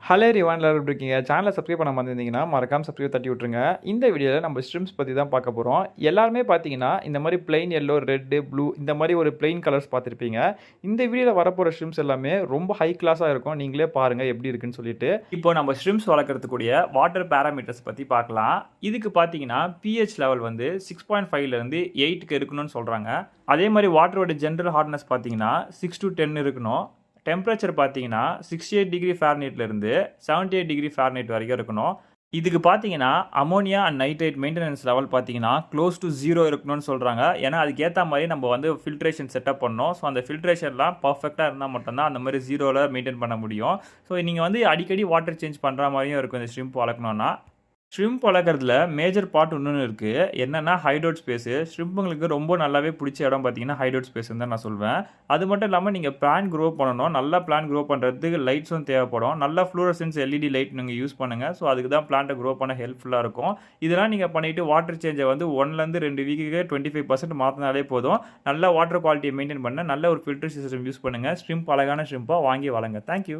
Hello everyone எல்லாரும் எப்படி இருக்கீங்க? சேனலை சப்ஸ்கிரைப் பண்ணாம இருந்தீங்கன்னா, மறக்காம சப்ஸ்கிரைப் தட்டி விட்டுருங்க. இந்த வீடியோல நம்ம ஸ்ட்ரிம்ஸ் பத்தி தான் பார்க்க போறோம். எல்லாருமே பார்த்தீங்கன்னா, இந்த மாரி பிளெயின் எல்லோ, ரெட், ப்ளூ இந்த மாரி ஒரு பிளெயின் கலர்ஸ் பார்த்திருப்பீங்க. இந்த வீடியோல வரப்போற ஸ்ட்ரிம்ஸ் எல்லாமே ரொம்ப ஹை கிளாஸா இருக்கும். நீங்களே பாருங்க எப்படி இருக்குன்னு சொல்லிட்டு. இப்போ நம்ம ஸ்ட்ரிம்ஸ் வளர்க்கறதுக்கூடிய வாட்டர் பாராமீட்டர்ஸ் பத்தி பார்க்கலாம். இதுக்கு பார்த்தீங்கன்னா, pH லெவல் வந்து 6.5ல இருந்து 8க்கு இருக்கணும்னு சொல்றாங்க. அதே மாரி வாட்டரோட ஜெனரல் ஹார்ட்னஸ் பார்த்தீங்கன்னா, 6 to 10 இருக்கணும். டெம்பரேச்சர் பார்த்தீங்கன்னா 68 டிகிரி ஃபாரன்ஹீட்லேருந்து 78 டிகிரி ஃபாரன்ஹீட் வரைக்கும் இருக்கணும். இதுக்கு பார்த்தீங்கன்னா ammonia and nitrate maintenance level பார்த்தீங்கன்னா க்ளோஸ் டு 0 இருக்கணும்னு சொல்கிறாங்க. ஏன்னா அதுக்கேற்ற மாதிரி நம்ம வந்து ஃபில்ட்ரேஷன் செட்டப் பண்ணணும். ஸோ அந்த ஃபில்ட்ரேஷன்லாம் பர்ஃபெக்டாக இருந்தால் மட்டும்தான் அந்த மாதிரி 0வில் மெயின்டைன் பண்ண முடியும். ஸோ நீங்கள் வந்து அடிக்கடி வாட்டர் சேஞ்ச் பண்ணுற மாதிரியும் இருக்கும் இந்த ஷ்ரிம்ப் வளர்க்கணுன்னா. ஷ்ரிம்ப் வளர்க்குறதுல மேஜர் பார்ட் இன்னொன்று இருக்குது. என்னென்னா ஹைட்ரோட் ஸ்பேஸு. ஷ்ரிம்புங்களுக்கு ரொம்ப நல்லாவே பிடிச்ச இடம் பார்த்தீங்கன்னா ஹைட்ரோட் ஸ்பேஸ்ன்னு தான் நான் சொல்வேன். அது மட்டும் இல்லாமல் நீங்கள் பிளான் க்ரோ பண்ணணும். நல்லா பிளான் க்ரோ பண்ணுறதுக்கு லைட்ஸும் தேவைப்படும். நல்ல ஃப்ளூரசன்ஸ் எல்இடி லைட் நீங்கள் யூஸ் பண்ணுங்கள். ஸோ அதுக்கு தான் பிளான்ட்டை க்ரோ பண்ண ஹெல்ப்ஃபுல்லாக இருக்கும். இதெல்லாம் நீங்கள் பண்ணிவிட்டு வாட்டர் சேஞ்சை வந்து 1லேருந்து 2 வீக்குக்கு 25% மாற்றினாலே போதும். நல்ல வாட்டர் குவாலிட்டியை மெயின்டைன் பண்ண நல்ல ஒரு ஃபில்டர் சிஸ்டம் யூஸ் பண்ணுங்கள். ஷ்ரிம்ப் அழகான ஷ்ரிம்பாக வாங்கி வளங்க. தேங்க்யூ.